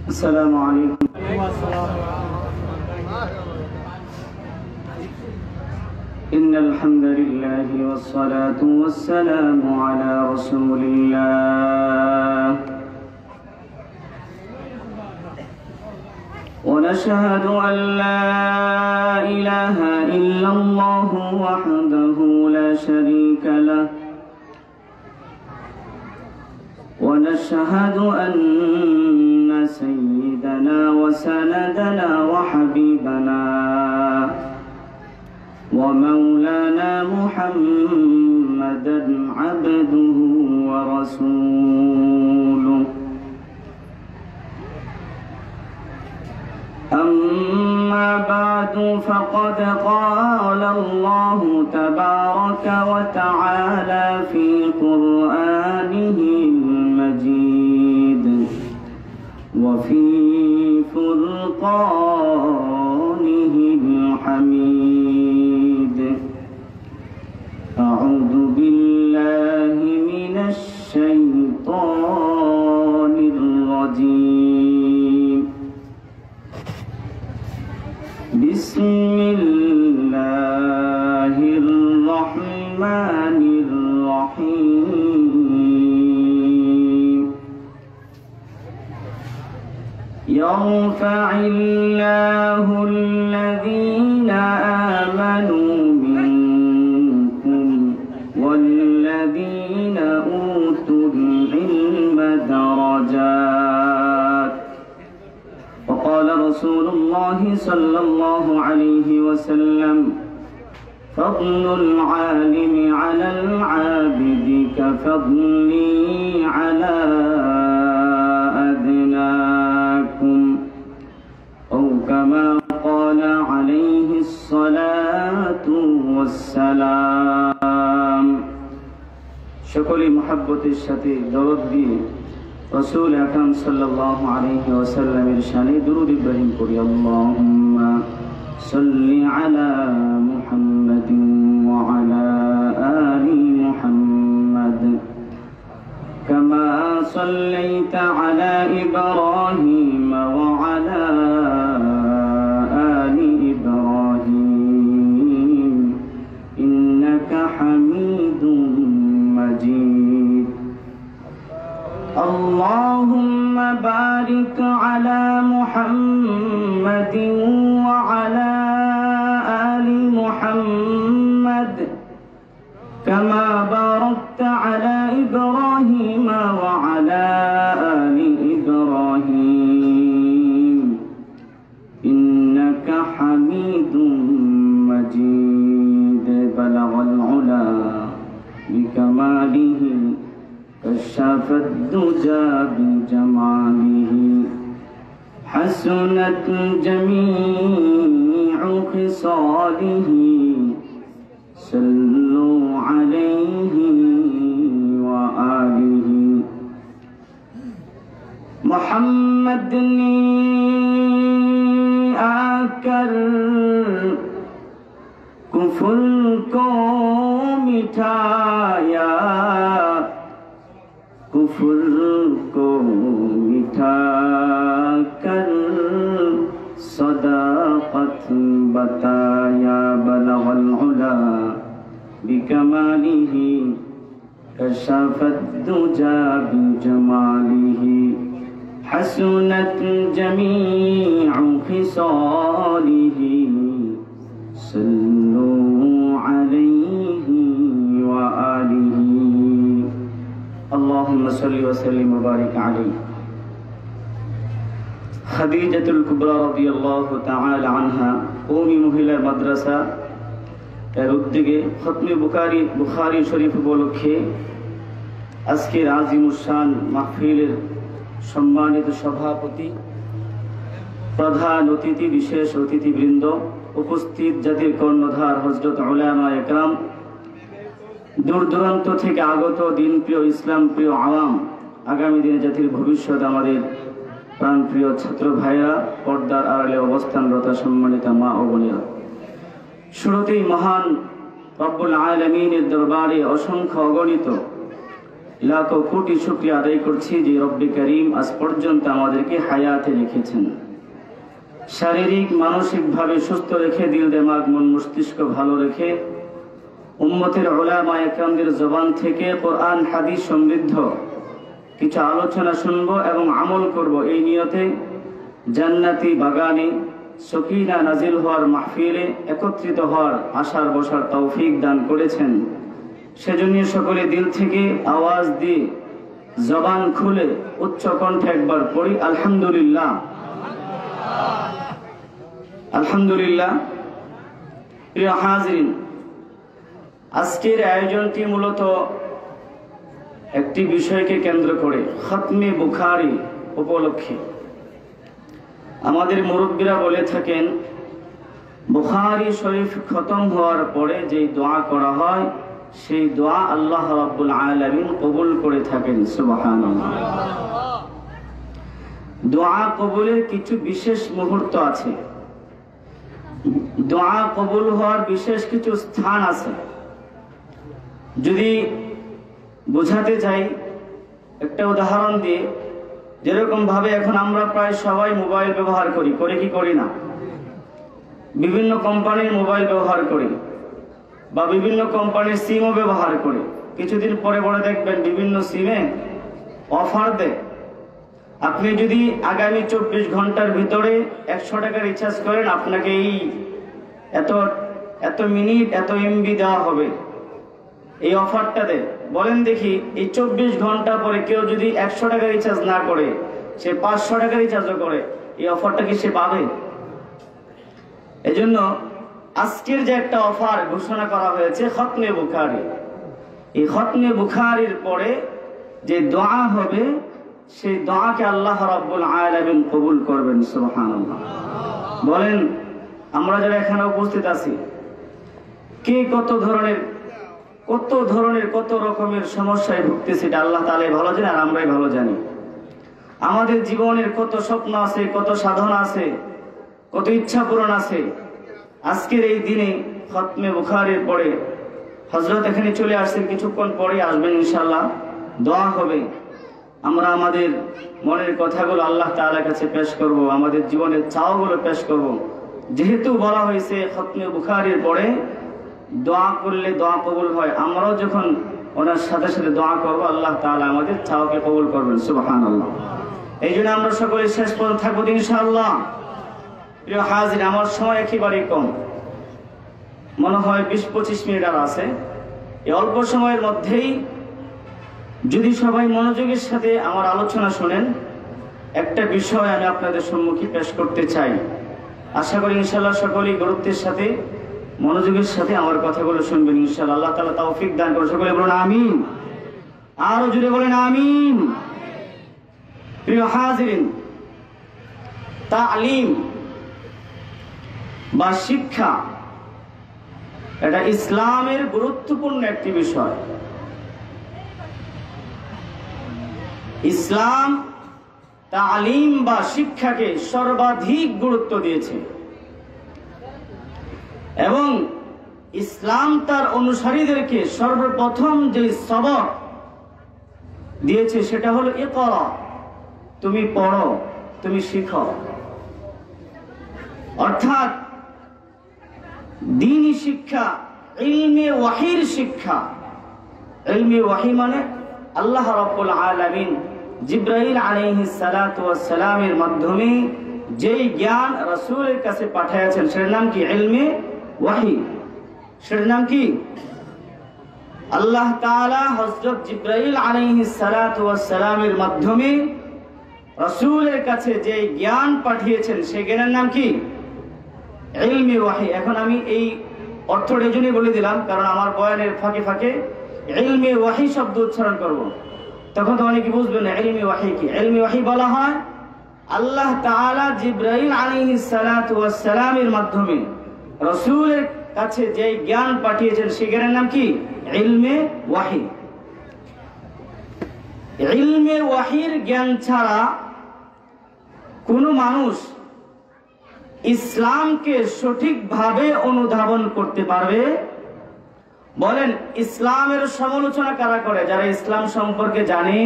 السلام عليكم. إن الحمد لله والصلاة والسلام على رسول الله ونشهد أن لا إله إلا الله وحده لا شريك له ونشهد أن سيدنا وسندنا وحبيبنا ومولانا محمدا عبده ورسوله. أما بعد فقد قال الله تبارك وتعالى في قرآنه المجيد وفي فرقانه الحميد. أعوذ بالله من الشيطان الرجيم. بسم الله الرحمن الرحيم. يرفع الله الذين آمنوا منكم والذين أوتوا العلم درجات. وقال رسول الله صلى الله عليه وسلم فضل العالم على العابد كفضلي على أدناكم أو كما قال عليه الصلاة والسلام. সকলে মুহাব্বতের সাথে দরুদ দিয়ে রাসূল আকরাম সাল্লাল্লাহু আলাইহি ওয়াসাল্লামের শানে দুরূদ ইব্রাহিম পড়ি। আল্লাহুম্মা সাল্লি আলা মুহাম্মাদিন ওয়া আলা আলি মুহাম্মাদ কামা সাল্লাইতা আলা ইব্রাহিম ওয়া আলা আলি ইব্রাহিম ইন্নাকা হামিদুম মাজিদ। اللهم بارك على محمد وعلى آل محمد كما باركت على إبراهيم وعلى آل إبراهيم إنك حميد مجيد. بلغ العلا بكماله كشف الدجى بجماله حسنت جميع خصاله صلوا عليه وآله. محمد نے آکر کفر کو مٹھایا कुफर को मिठा कर सदाकत बताया। बलगल उला बिकमालिही कशफत दुजा बिजमालिही हसनत जमीउ खिसालिही सल्लू अलैहि व आलिही। اللهم صل وسلم وبارك عليه। খাদিজাতুল কুবরা রাদিয়াল্লাহু তাআলা আনহা কওমি মহিলা মাদ্রাসা এর উদ্যোগে খতমে বুখারী শরীফ উপলক্ষে আজকের আজিমুস শান মাহফিলের সম্মানিত সভাপতি, প্রধান অতিথি, বিশেষ অতিথিবৃন্দ, উপস্থিত জাতির কর্ণধার হযরত উলামায়ে কেরাম, দূর দূরান্ত থেকে আগত দিনপ্রিয় ইসলাম প্রিয় আওয়াম, আগামী দিনে জাতির ভবিষ্যৎ আমাদের প্রাণপ্রিয় ছাত্র ভাইরা, পর্দার আড়ালে অবস্থানরত সম্মানিত মা ও বোনেরা, শুরুতেই মহান রব্বুল আলামিনের দরবারে অসংখ্য অগণিত লাখো কোটি শুকরিয়া আদায় করছি যে রব্বে করিম আজ পর্যন্ত আমাদেরকে হায়াতে রেখেছেন, শারীরিক মানসিকভাবে সুস্থ রেখে, দিল দিমাগ মন মস্তিষ্ক ভালো রেখে উম্মতের উলামা ইকরামদের জবান থেকে কোরআন হাদিস সমৃদ্ধ কিছু আলোচনা শুনব এবং আমল করব, এই নিয়তে জান্নাতি বাগানে সকিনা নাজিল হওয়ার মাহফিলে একত্রিত হওয়ার আশার বসার তৌফিক দান করেছেন। সেজন্য সকলে দিল থেকে আওয়াজ দিয়ে জবান খুলে উচ্চ কণ্ঠে একবার পড়ি আলহামদুলিল্লাহ, আলহামদুলিল্লাহ। প্রিয় হাজিরিন, আজকের আয়োজনটি মূলত একটি বিষয়কে কেন্দ্র করে খতমে বুখারী উপলক্ষে। আমাদের মুরব্বীরা বলে থাকেন বুখারী শরীফ খতম হওয়ার পরে যে দোয়া করা হয় সেই দোয়া আল্লাহ রাব্বুল আলামিন কবুল করে থাকেন। সুবহানাল্লাহ। দোয়া কবুলের কিছু বিশেষ মুহূর্ত আছে, দোয়া কবুল হওয়ার বিশেষ কিছু স্থান আছে। যদি বোঝাতে চাই একটা উদাহরণ দিয়ে, যেরকম ভাবে এখন আমরা প্রায় সবাই মোবাইল ব্যবহার করি, করে কি করি না? বিভিন্ন কোম্পানির মোবাইল ব্যবহার করি বা বিভিন্ন কোম্পানির সিমও ব্যবহার করি। কিছুদিন পরে পরে দেখবেন বিভিন্ন সিমে অফার দেয়। আপনি যদি আগামী 24 ঘন্টার ভিতরে 100 টাকা রিচার্জ করেন, আপনাকে এই এত মিনিট এত এমবি দেওয়া হবে, এই অফারটা দেয়। বলেন দেখি, এই 24 ঘন্টা পরে কেউ যদি 100 টাকা রিচার্জ না করে, সে 500 টাকা রিচার্জও করে, এই অফারটা কি সে পাবে? এজন্য আজকের যে একটা অফার ঘোষণা করা হয়েছে খতমে বুখারী, এই খতমে বুখারীর পরে যে দোয়া হবে সেই দোয়াকে আল্লাহ রাব্বুল আলামিন কবুল করবেন। সুবহানাল্লাহ। বলেন, আমরা যারা এখানে উপস্থিত আছি, কে কত ধরনের কত রকমের সমস্যায় ভুগতেছি, এটা আল্লাহ তাআলাই ভালো জানেন আর আমরাই ভালো জানি। আমাদের জীবনের কত স্বপ্ন আছে, কত সাধনা আছে, কত ইচ্ছা পূরণ আছে। আজকের এই দিনে খতমে বুখারীর পরে হযরত এখানে চলে আসছেন, কিছুক্ষণ পরে আসবেন ইনশাআল্লাহ, দোয়া হবে। আমরা আমাদের মনের কথাগুলো আল্লাহ তাআলার কাছে পেশ করব, আমাদের জীবনের চাওয়াগুলো পেশ করব। যেহেতু বলা হয়েছে খতমে বুখারীর পরে দোয়া করলে দোয়া কবুল হয়, আমরাও যখন ওনার সাথে সাথে দোয়া করবো আল্লাহ তাআলা আমাদের চাওয়াকে কবুল করবেন। সুবহানাল্লাহ। এই জন্য আমরা সকলে শেষ পর্যন্ত থাকবো ইনশাআল্লাহ। প্রিয় হাজির, আমার সময় একেবারেই কম, মনে হয় 20-25 মিনিট আর আছে। এই অল্প সময়ের মধ্যেই যদি সবাই মনোযোগের সাথে আমার আলোচনা শোনেন, একটা বিষয় আমি আপনাদের সম্মুখে পেশ করতে চাই। আশা করি ইনশাআল্লাহ সকলেই গুরুত্বের সাথে মনোযোগের সাথে আমার কথাগুলো শুনবেন ইনশাআল্লাহ। আল্লাহ তাআলা তৌফিক দান করুন। সকলে বলুন আমিন, আরো জোরে বলেন আমিন। প্রিয় হাজিরিন, তালিম বা শিক্ষা এটা ইসলামের গুরুত্বপূর্ণ একটি বিষয়। ইসলাম তালিম বা শিক্ষাকে সর্বাধিক গুরুত্ব দিয়েছে এবং ইসলাম তার অনুসারীদেরকে সর্বপ্রথম যে সবক দিয়েছে সেটা হলো ইকরা, তুমি পড়ো, তুমি শিখো। অর্থাৎ দ্বীনি শিক্ষা, ইলমে ওয়াহির শিক্ষা। ইলমে ওয়াহি মানে আল্লাহ রাব্বুল আলামিন জিবরাইল আলাইহিস সালাতু ওয়াস সালামের মাধ্যমে যেই জ্ঞান রাসূলের কাছে পাঠিয়েছেন সেটার নাম কি? ইলমে ওয়াহি। সেটার নাম কি? আল্লাহ তাআলা হযরত জিবরাইল আলাইহিস সালাতু ওয়াস সালামের মাধ্যমে রাসূলের কাছে যে জ্ঞান পাঠিয়েছেন সেই জ্ঞানের নাম কি? ইলমে ওয়াহি। এখন আমি এই অর্থটা এই জন্যই বলে দিলাম কারণ আমার বয়ানের ফাঁকে ফাঁকে ইলমে ওয়াহি শব্দ উচ্চারণ করব, তখন তো অনেকে বুঝবেন না ইলমে ওয়াহি কি। ইলমে ওয়াহি বলা হয় আল্লাহ তাআলা জিবরাইল আলাইহিস সালাতু ওয়াস সালামের মাধ্যমে রাসূলের কাছে যে জ্ঞান পাঠিয়েছেন সেই জ্ঞানের নাম কি? ইলমে ওয়াহি। ইলমে ওয়াহির জ্ঞান ছাড়া কোনো মানুষ ইসলামকে সঠিকভাবে অনুধাবন করতে পারবে, বলেন ইসলামের সমালোচনা কারা করে? যারা ইসলাম সম্পর্কে জানে।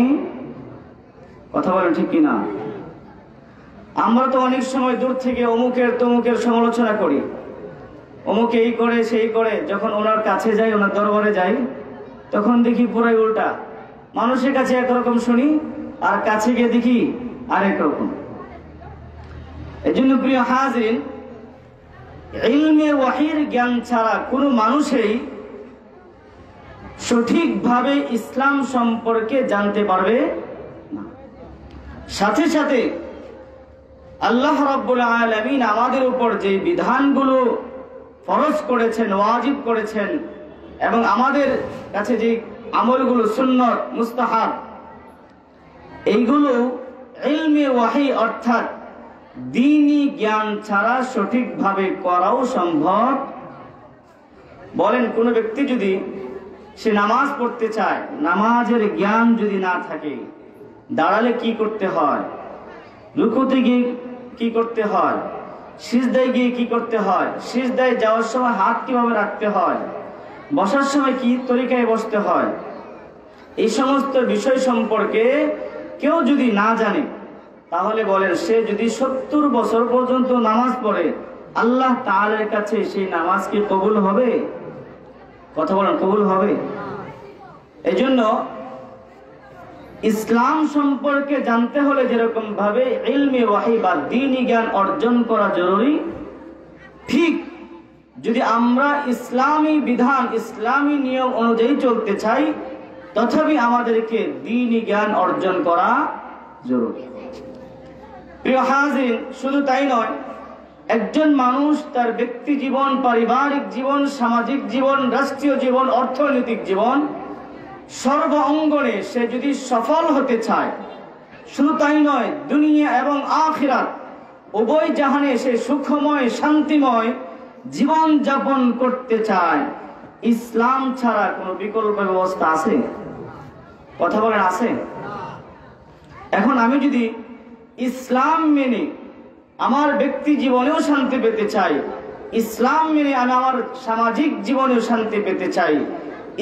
কথা বলেন ঠিক কিনা? আমরা তো অনেক সময় দূর থেকে অমুকের তমুকের সমালোচনা করি, অমুকে এই করে সেই করে। যখন ওনার কাছে যাই, ওনার দরবারে যাই, তখন দেখি পুরাই উল্টা। মানুষের কাছে একরকম শুনি, আর কাছে গিয়ে দেখি আরেক রকম। এই জন্য প্রিয় হাজরিন, ইলমে ওয়াহির জ্ঞান ছাড়া কোনো মানুষই সঠিকভাবে ইসলাম সম্পর্কে জানতে পারবে না। সাথে সাথে আল্লাহ রাব্বুল আলামিন আমাদের উপর যে বিধানগুলো ফরজ করেছেন, ওয়াজিব করেছেন, এবং আমাদের কাছে যে আমলগুলো সুন্নত মুস্তাহাব, এইগুলো ইলমে ওয়াহি অর্থাৎ দ্বীনি জ্ঞান ছাড়া সঠিকভাবে করাও সম্ভব। বলেন কোন ব্যক্তি যদি সে নামাজ পড়তে চায়, নামাজের জ্ঞান যদি না থাকে, দাঁড়ালে কি করতে হয়, রুকুতে গিয়ে কি করতে হয়, সিজদায় গিয়ে কি করতে হয়, সিজদায় যাওয়ার সময় হাত কিভাবে রাখতে হয়, বসার সময় কি তরিকায় বসতে হয়, এই সমস্ত বিষয় সম্পর্কে কেউ যদি না জানে, তাহলে বলেন সে যদি 70 বছর পর্যন্ত নামাজ পড়ে, আল্লাহ তাআলার কাছে সেই নামাজ কি কবুল হবে? কথা বলেন, কবুল হবে? এই জন্য ইসলাম সম্পর্কে জানতে হলে যেরকম ভাবে ইলমে ওয়াহি বা দ্বীনি জ্ঞান অর্জন করা জরুরি, ঠিক যদি আমরা ইসলামী বিধান, ইসলামী নিয়ম অনুযায়ী চলতে চাই, তথাপি আমাদেরকে দ্বীনি জ্ঞান অর্জন করা জরুরি। প্রিয় হাজির, শুধু তাই নয়, একজন মানুষ তার ব্যক্তি জীবন, পারিবারিক জীবন, সামাজিক জীবন, রাষ্ট্রীয় জীবন, অর্থনৈতিক জীবন, সর্ব অঙ্গনে সে যদি সফল হতে চায়, শুধু তাই নয়, দুনিয়া এবং আখিরাত উভয় জাহানে সে সুখময় শান্তিময় জীবন যাপন করতে চায়, ইসলাম ছাড়া কোনো বিকল্প ব্যবস্থা আছে? কথা বলেন, আছে? এখন আমি যদি ইসলাম মেনে আমার ব্যক্তি জীবনেও শান্তি পেতে চাই, ইসলাম মেনে আমি আমার সামাজিক জীবনেও শান্তি পেতে চাই,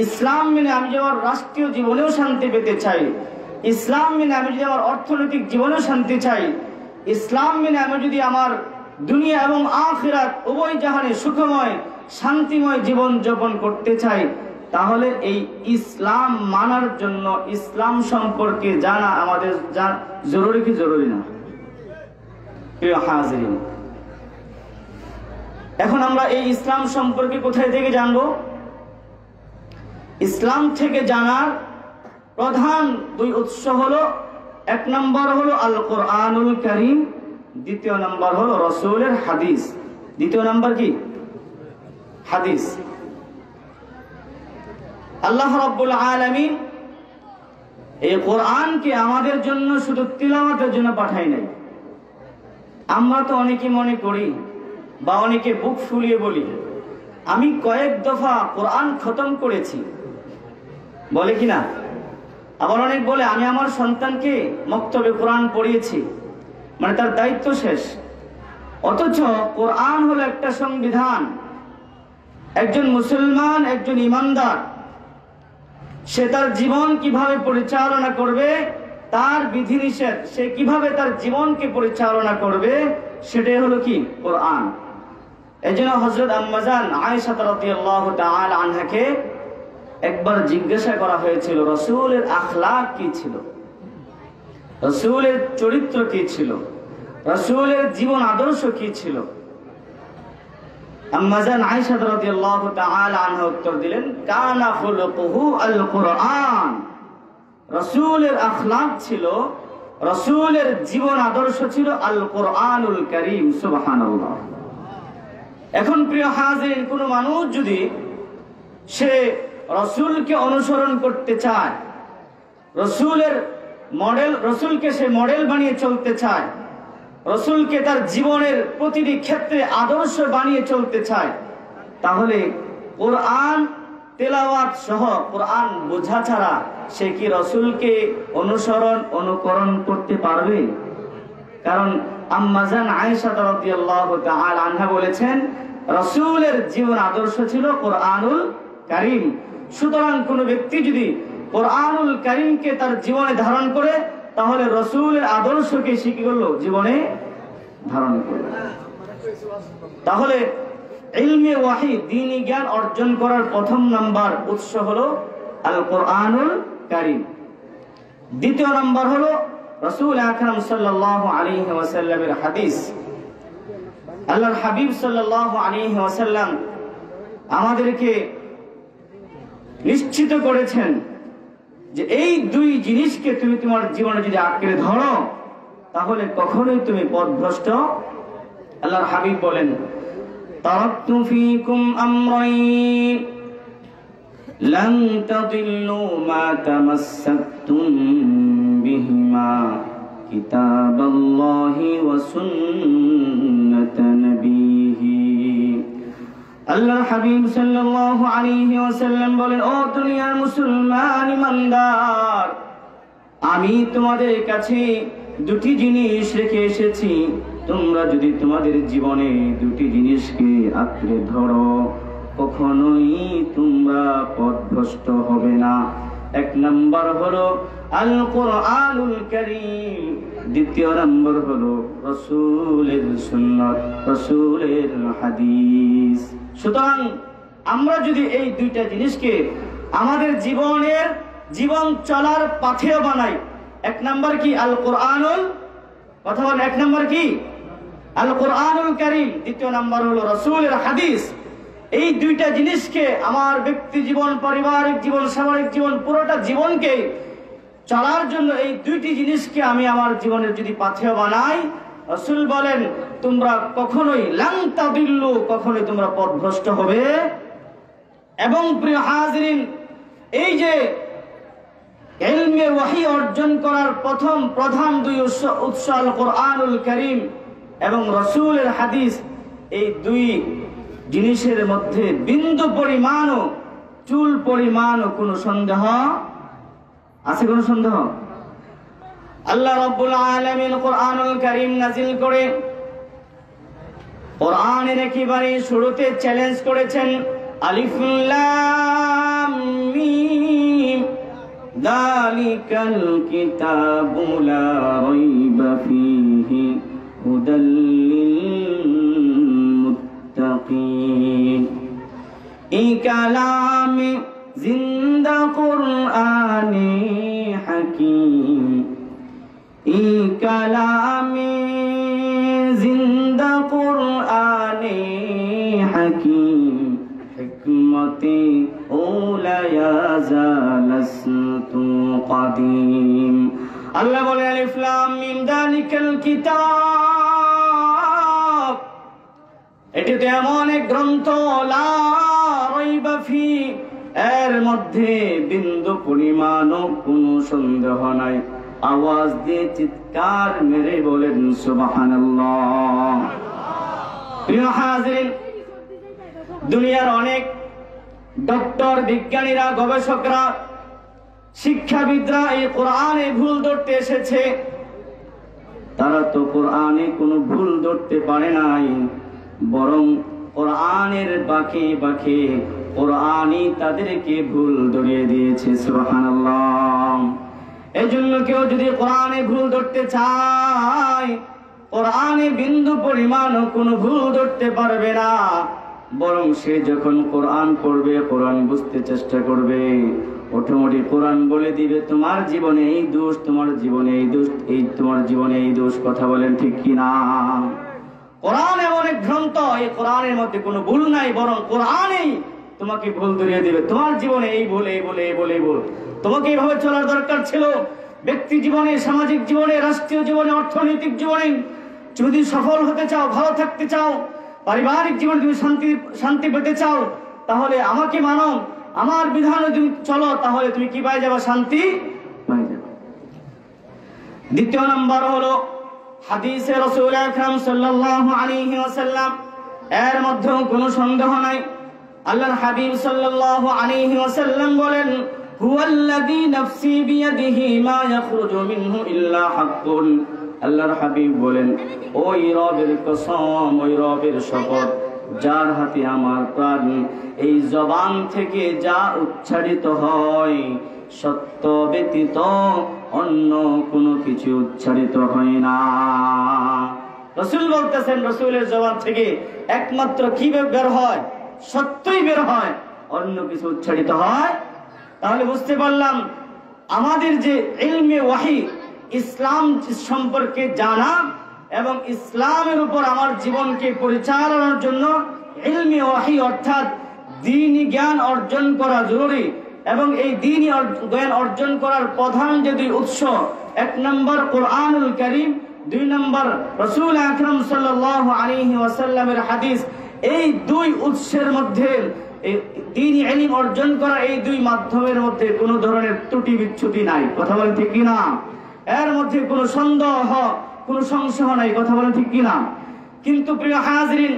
ইসলাম মেনে আমি যদি আমার রাষ্ট্রীয় জীবনেও শান্তি পেতে চাই, ইসলাম মেনে আমি যদি আমার অর্থনৈতিক জীবনেও শান্তি চাই, ইসলাম মেনে আমি যদি আমার দুনিয়া এবং আখিরাত উভয় জাহানে সুখময় শান্তিময় জীবন যাপন করতে চাই, তাহলে এই ইসলাম মানার জন্য ইসলাম সম্পর্কে জানা আমাদের জরুরি কি জরুরি না? প্রিয় হাজিরিন, এখন আমরা এই ইসলাম সম্পর্কে কোথায় থেকে জানবো? ইসলাম থেকে জানার প্রধান দুই উৎস হলো, এক নম্বর হলো আল কোরআনুল কারীম, দ্বিতীয় নম্বর হলো রাসূলের হাদিস। দ্বিতীয় নম্বর কি? হাদিস। আল্লাহ রাব্বুল আলামিন এই কোরআনকে আমাদের জন্য শুধু তিলাওয়াতের জন্য পাঠায় নাই। আমরা তো অনেকে মনে করি বা অনেকে বুক ফুলিয়ে বলি, আমি কয়েক দফা কোরআন খতম করেছি, বলে কিনা? আবার অনেক বলে আমি আমার সন্তানকে মক্তবে কোরআন পড়িয়েছি, মানে তার দায়িত্ব শেষ। অথচ কোরআন হলো একটা সংবিধান। একজন মুসলমান, একজন ইমানদার, সে তার জীবন কিভাবে পরিচালনা করবে, তার বিধিনিষেধ, সে কিভাবে তার জীবনকে পরিচালনা করবে, সেটাই হলো কি? কোরআন। এই জন্য হযরত আম্মা জান আয়েশা রাদিয়াল্লাহু তাআলা আনহাকে একবার জিজ্ঞাসা করা হয়েছিল রাসূলের আখলাক কি ছিল, রাসূলের চরিত্র কি ছিল, রাসূলের জীবন আদর্শ কি ছিল। আম্মা জান আয়েশা রাদিয়াল্লাহু তাআলা আনহা উত্তর দিলেন, কানা খুলুকুহু আল কুরআন। রাসূলের আখলাক ছিল, রাসূলের জীবন আদর্শ ছিল আল কুরআনুল কারীম। সুবহানাল্লাহ। এখন প্রিয় হাজির, কোন মানুষ যদি সে রাসূলকে অনুসরণ করতে চায়, রাসূলের মডেল, রাসূলকে সে মডেল বানিয়ে চলতে চায়, রাসূলকে তার জীবনের প্রতিটি ক্ষেত্রে আদর্শ বানিয়ে চলতে চায়, তাহলে কোরআন তেলাওয়াত সহ কোরআন বোঝা ছাড়া সে কি রাসূলকে অনুসরণ অনুকরণ করতে পারবে? কারণ আম্মা জান আয়েশা রাদিয়াল্লাহু তাআলা আনহা বলেছেন, রাসূলের জীবন আদর্শ ছিল কোরআনুল কারীম। সুতরাং কোন ব্যক্তি যদি কোরআনুল কারীমকে তার জীবনে ধারণ করে তাহলে রাসূলের আদর্শকে সে কি করলো? জীবনে ধারণ করলো। তাহলে ইলমে ওয়াহি, দ্বীনি জ্ঞান অর্জন করার প্রথম নাম্বার উৎস হলো আল কোরআনুল কারীম। দ্বিতীয় নাম্বার হলো রাসূল আকরাম সাল্লাল্লাহু আলাইহি ওয়াসাল্লামের হাদিস। আল্লাহর হাবিব সাল্লাল্লাহু আলাইহি ওয়াসাল্লাম আমাদেরকে নিশ্চিত করেছেন যে এই দুই জিনিসকে তুমি তোমার জীবনে যদি আঁকড়ে ধরো তাহলে কখনোই তুমি পথভ্রষ্ট। আল্লাহর হাবিব বলেন, তারাকতু ফীকুম আমরাইন লান তাদিল্লু মা তামাসসাকতুম বিহিমা কিতাবাল্লাহি ওয়া সুন্নাত নবীহি। আল্লাহর হাবিব সাল্লাল্লাহু আলাইহি ওয়াসাল্লাম বলেন, ও দুনিয়ার মুসলমান ইমানদার, আমি তোমাদের কাছে দুটি জিনিস রেখে এসেছি। তোমরা যদি তোমাদের জীবনে দুটি জিনিসকে আঁকড়ে ধরো কখনোই তোমরা পথভ্রষ্ট হবে না। এক নাম্বার হলো আল কোরআনুল কারীম, দ্বিতীয় নাম্বার হলো রাসূলের সুন্নাত, রাসূলের হাদিস। সুতরাং আমরা যদি এই দুইটা জিনিসকে আমাদের জীবনের জীবন চলার পাথেয় বানাই, এক নাম্বার কি? আল কোরআনুল, কথা বলেন, এক নাম্বার কি? আল কোরআনুল কারীম, দ্বিতীয় নাম্বার হলো রাসূলের হাদিস। এই দুইটা জিনিসকে আমার ব্যক্তি জীবন, পারিবারিক জীবন, সামাজিক জীবন, পুরোটা জীবনকে চলার জন্য এই দুইটি জিনিসকে আমি আমার জীবনের যদি পাথেয় বানাই, রাসূল বলেন তোমরা কখনোই লান তাদিল্লু, কখনোই তোমরা পথভ্রষ্ট হবে। এবং প্রিয় হাজিরিন, এই যে ইলমে ওয়াহি অর্জন করার প্রথম প্রধান দুই উৎস আল কোরআনুল কারীম এবং রাসূলের হাদিস, এই দুই জিনিসের মধ্যে বিন্দু পরিমাণও, চুল পরিমাণও কোনো সন্দেহ আছে? কোনো সন্দেহ? আল্লাহ রাব্বুল আলামিন কোরআনুল কারীম নাযিল করে কোরআনের একেবারে শুরুতে চ্যালেঞ্জ করেছেন, আলিফ লাম মিম যালিকাল কিতাবু লা রাইবা ফীহি হুদাল লিল মুত্তাকিন। এই কালামে জিন্দা কুরআনে হাকীম, এই কালামে জিন্দা কুরআনে হাকীম, হিকমতে ওলা ইয়াজালাস্তু কাদীম। আল্লাহ বলে আলিফ লাম মিম যালিকাল কিতাব, এটি তো এমন এক গ্রন্থ, লা রাইবা ফি, এর মধ্যে বিন্দু পরিমাণও কোনো সন্দেহ নাই। আওয়াজ দিয়ে চিৎকার মেরে বলেন সুবহানাল্লাহ। প্রিয় হাজিরিন, দুনিয়ার অনেক ডক্টর, বিজ্ঞানীরা, গবেষকরা, শিক্ষাবিদরা এই কোরআনে ভুল ধরতে এসেছে। তারা তো কোরআনে কোনো ভুল ধরতে পারে নাই, বরং কোরআনের বাঁকে বাঁকে কোরআনই তাদেরকে ভুল ধরিয়ে দিয়েছে। সুবহানাল্লাহ। এই জন্য কেউ যদি কোরআনে ভুল ধরতে চায়, কোরআনে বিন্দু পরিমাণও কোনো ভুল ধরতে পারবে না, বরং সে যখন কোরআন পড়বে, কোরআন বুঝতে চেষ্টা করবে, অটোমেটিক কোরআন বলে দিবে তোমার জীবনে এই দোষ, তোমার জীবনে এই দোষ, এই তোমার জীবনে এই দোষ। কথা বলেন ঠিক কিনা? কোরআন এমন এক গ্রন্থ, এই কোরআনের মধ্যে কোনো ভুল নাই, বরং কোরআনই তোমাকে ভুল ধরিয়ে দিবে। তোমার জীবনে এই ভুল, এই বলে, এই বলে, এই ভুল। তোমাকে এইভাবে চলার দরকার ছিল। ব্যক্তি জীবনে, সামাজিক জীবনে, রাষ্ট্রীয় জীবনে, অর্থনৈতিক জীবনে যদি সফল হতে চাও, ভালো থাকতে চাও, পারিবারিক জীবনে তুমি শান্তি পেতে চাও, তাহলে আমাকে মানো, আমার বিধানে তুমি চলো, তাহলে তুমি কি পাই যাবে? শান্তি পাই যাবে। দ্বিতীয় নাম্বার হলো হাদিসে রাসূল আকরাম সাল্লাল্লাহু আলাইহি ওয়াসাল্লাম, এর মধ্যেও কোনো সন্দেহ নাই। আল্লাহর হাবিব সাল্লাল্লাহু আলাইহি ওয়াসাল্লাম বলেন, হুয়াল্লাযী নাফসি বিয়াদিহি মা ইয়াখরুজু মিনহু ইল্লা হাক্কুন। আল্লাহর হাবিব বলেন, ওই রবের কসম, ওই রবের শপথ, যার হাতে আমার প্রাণ, এই জবান থেকে যা উচ্চারিত হয় সত্য ব্যতীত অন্য কোনো কিছু উচ্চারিত হয় না। রাসূল বলতেছেন, রাসূলের জবান থেকে একমাত্র কি বের হয়? সত্যই বের হয়, অন্য কিছু উচ্চারিত হয়। তাহলে বুঝতে পারলাম আমাদের যে ইলমে ওয়াহি, ইসলাম সম্পর্কে জানা এবং ইসলামের উপর আমার জীবনকে পরিচালনার জন্য ইলমে ওয়াহি অর্থাৎ দ্বীনি জ্ঞান অর্জন করা জরুরি। এবং এই দ্বীনি জ্ঞান অর্জন করার প্রধান যে দুই উৎস, এক নম্বর কোরআনুল কারীম, দুই নম্বর রাসূল আকরাম সাল্লাল্লাহু আলাইহি ওয়াসাল্লামের হাদিস। এই দুই উৎসের মধ্যে দ্বীনি ইলম অর্জন করা, এই দুই মাধ্যমের মধ্যে কোনো ধরনের ত্রুটি বিচ্যুতি নাই। কথা বলেন ঠিক কিনা? এর মধ্যে কোনো সন্দেহ, কোনো সংশয় নাই। কথা বলেন ঠিক কিনা? কিন্তু প্রিয় হাজরিন,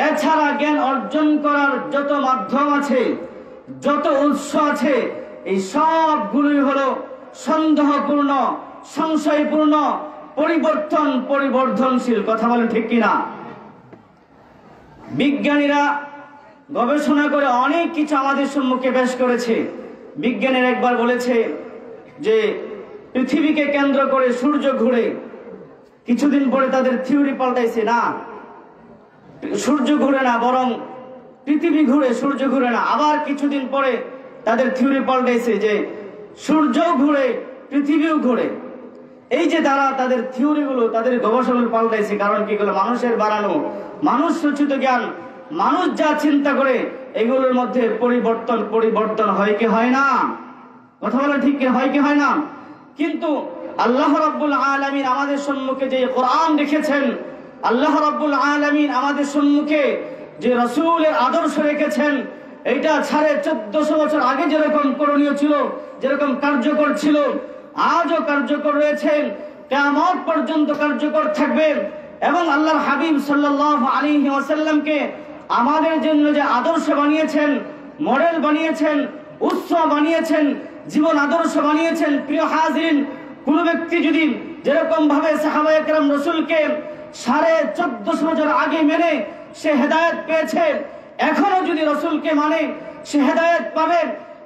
এছাড়া জ্ঞান অর্জন করার যত মাধ্যম আছে, যত উৎস আছে, এই সবগুলোই হলো সন্দেহপূর্ণ, সংশয়পূর্ণ, পরিবর্তনশীল। কথা বলেন ঠিক কিনা? বিজ্ঞানীরা গবেষণা করে অনেক কিছু আমাদের সম্মুখে পেশ করেছে। বিজ্ঞানীরা একবার বলেছে যে পৃথিবীকে কেন্দ্র করে সূর্য ঘুরে, কিছুদিন পরে তাদের থিওরি পাল্টাইছে, না সূর্য ঘুরে না, বরং পৃথিবী ঘুরে, সূর্য ঘুরে না। আবার কিছুদিন পরে তাদের থিওরি পাল্টাইছে যে সূর্যও ঘুরে, পৃথিবীও ঘুরে। এই যে তারা তাদের থিওরিগুলো, তাদের গবেষণাগুলো পাল্টাইছে, কারণ কি? এগুলো মানুষের বানানো, মানুষ রচিত জ্ঞান। মানুষ যা চিন্তা করে এগুলোর মধ্যে পরিবর্তন হয় কি হয় না? কথা বলে ঠিক হয় কি হয় না? কিন্তু আল্লাহ রাব্বুল আলামিন আমাদের সম্মুখে যে কোরআন রেখেছেন, আল্লাহ রাব্বুল আলামিন আমাদের সম্মুখে যে রাসূলের আদর্শ রেখেছেন, এটা 1450 বছর আগে যেরকম করণীয় ছিল, যেরকম কার্যকর ছিল, আজও কার্যকর রয়েছে, কিয়ামত পর্যন্ত কার্যকর থাকবে। এবং আল্লাহর হাবিব সাল্লাল্লাহু আলাইহি ওয়াসাল্লামকে আমাদের জন্য যে আদর্শ বানিয়েছেন, মডেল বানিয়েছেন, উৎস বানিয়েছেন, জীবন আদর্শ বানিয়েছেন, প্রিয় হাজিরিন, কোন ব্যক্তি যদি যেরকম ভাবে সাহাবায়ে কেরাম রাসূলকে 1450 বছর আগে মেনে সে হেদায়েত পেয়েছে, এখনো যদি রাসূলকে মানে সে হেদায়েত পাবে।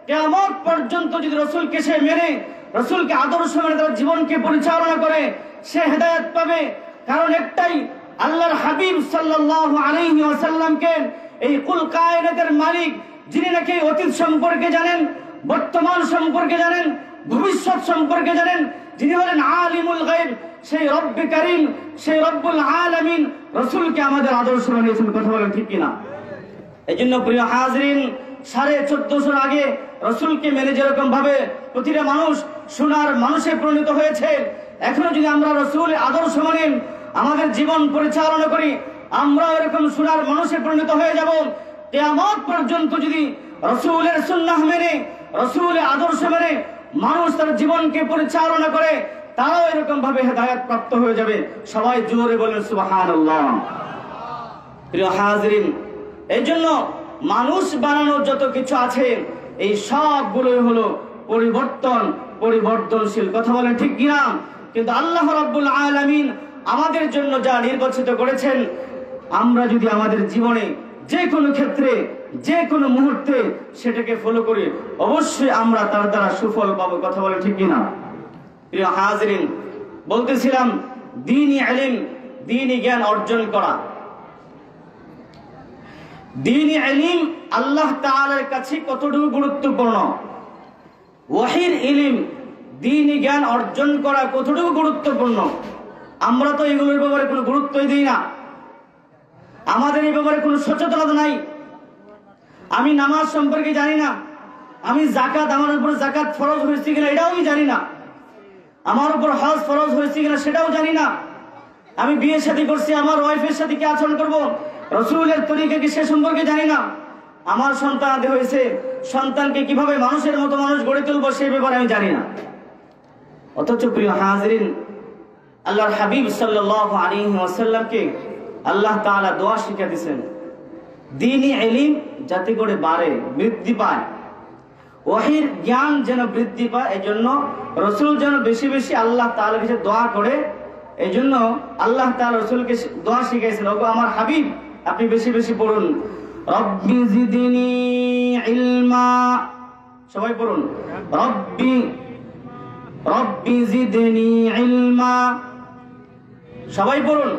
কিয়ামত পর্যন্ত যদি রাসূলকে সে মেনে, রাসূলকে আদর্শ মেনে তার জীবনকে পরিচালনা করে, সে হেদায়েত পাবে। কারণ একটাই, আল্লাহর হাবিব সাল্লাল্লাহু আলাইহি ওয়াসাল্লামকে এই কুল কায়নাতের মালিক, যিনি নাকি অতীত সম্পর্কে জানেন, বর্তমান সম্পর্কে জানেন, ভবিষ্যৎ সম্পর্কে জানেন, যিনি হলেন আলিমুল গায়ব, সেই রব্বে কারীম, সেই রব্বুল আলামিন রাসূলকে আমাদের আদর্শ বানিয়েছেন। কথা বলেন ঠিক কিনা? এই জন্য প্রিয় হাজরিন, 1450 আগে রাসূলকে মেনে যেরকম ভাবে প্রতিটা মানুষ সোনার মানুষে পরিণত হয়েছে, এখনো যদি আমরা রাসূলের আদর্শ মানে আমাদের জীবন পরিচালনা করি, আমরা এরকম সোনার মানুষে পরিণত হয়ে যাব। কিয়ামত পর্যন্ত যদি রাসূলের সুন্নাহ মেনে, রাসূলের আদর্শ মেনে মানুষ তার জীবনকে পরিচালনা করে, তারাও এরকম ভাবে হেদায়েত প্রাপ্ত হয়ে যাবে। সবাই জোরে বলেন সুবহানাল্লাহ। প্রিয় হাজরিন, এই জন্য মানুষ বানানোর যত কিছু আছে, এই সবগুলোই হলো পরিবর্তনশীল। কথা বলেন ঠিক কিনা? কিন্তু আল্লাহ রাব্বুল আলামিন আমাদের জন্য যা নির্বাচিত করেছেন, আমরা যদি আমাদের জীবনে যে কোনো ক্ষেত্রে, যে কোনো মুহূর্তে সেটাকে ফলো করি, অবশ্যই আমরা তার দ্বারা সুফল পাবো। কথা বলেন ঠিক কিনা? প্রিয় হাজরিন, বলতেছিলাম দ্বীনি ইলম, দ্বীনি জ্ঞান অর্জন করা। দ্বীনি ইলম আল্লাহ তাআলার কাছে কতটুকু গুরুত্বপূর্ণ, ওয়াহির ইলম, দ্বীনি জ্ঞান অর্জন করা কতটুকু গুরুত্বপূর্ণ, আমরা তো এগুলোর ব্যাপারে কোনো গুরুত্বই দিই না। আমাদের এই ব্যাপারে কোনো সচেতনতা নাই। আমি নামাজ সম্পর্কে জানি না, আমি যাকাত, আমার উপর যাকাত ফরজ হয়েছে কিনা এটাও আমি জানি না, আমার উপর হজ ফরজ হয়েছে কিনা সেটাও জানি না। আমি বিয়ে শাদী করছি, আমার ওয়াইফের সাথে কি আচরণ করবো, রাসূলের তরিকা কি সে সম্পর্কে জানি না। আমার সন্তান আদি হয়েছে, সন্তানকে কিভাবে মানুষের মতো মানুষ গড়ে তুলবো সেই ব্যাপারে আমি জানি না। অথচ প্রিয় হাজরিন, আল্লাহর হাবিব সাল্লাল্লাহু আলাইহি ওয়াসাল্লামকে আল্লাহ তাআলা দোয়া শিখিয়ে দিয়েছেন, দ্বীনি ইলম যাতে করে বাড়ে, বৃদ্ধি পায়, ওয়াহির জ্ঞান যেন বৃদ্ধি পায়। এই জন্য রাসূল যেন বেশি বেশি আল্লাহ তাআলার কাছে দোয়া করে। এই জন্য আল্লাহ তাআলা রাসূলকে দোয়া শিখিয়েছেন, ওগো আমার হাবিব, আপনি বেশি বেশি পড়ুন, রব্বি জিদনি ইলমা। সবাই পড়ুন, রব্বি জিদনি ইলমা। সবাই পড়ুন,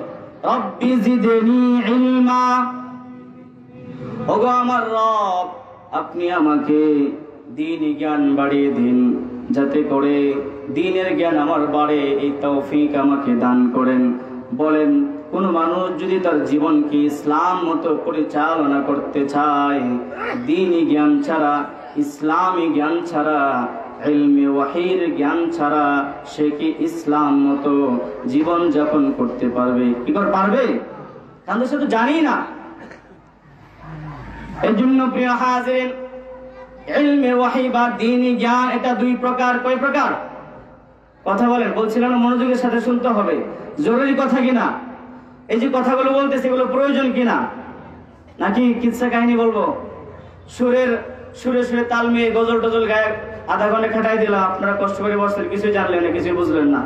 রব্বি জিদনি ইলমা। ওগো আমার রব, আপনি আমাকে দ্বীনি জ্ঞান বাড়িয়ে দিন, যাতে করে দ্বীনের জ্ঞান আমার বাড়ে, এই তৌফিক আমাকে দান করেন। বলেন, কোন মানুষ যদি তার জীবনকে ইসলাম মতো পরিচালনা করতে চায়, দ্বীনি জ্ঞান ছাড়া, ইসলামী জ্ঞান ছাড়া, ইলমে ওয়াহির জ্ঞান ছাড়া সে কি ইসলাম মতো জীবন যাপন করতে পারবে? কি করে পারবে? কারণ সে তো জানি না। এই জন্য প্রিয় হাজিরিন, ইলমে ওয়াহি বা দ্বীনি জ্ঞান এটা দুই প্রকার। কয় প্রকার? কথা বলেন, বলছিলাম মনোযোগের সাথে শুনতে হবে, জরুরি কথা কিনা, এই যে কথাগুলো বলতেছে এগুলো প্রয়োজন কিনা, নাকি কিচ্ছা কাহিনী বলবো? সুরে সুরে তাল মিলিয়ে গজল টজল গায়ে আধা ঘন্টা খাটাই দিলাম, আপনারা কষ্ট করে বসছেন, কিছুই জানলেন না, কিছুই বুঝলেন না,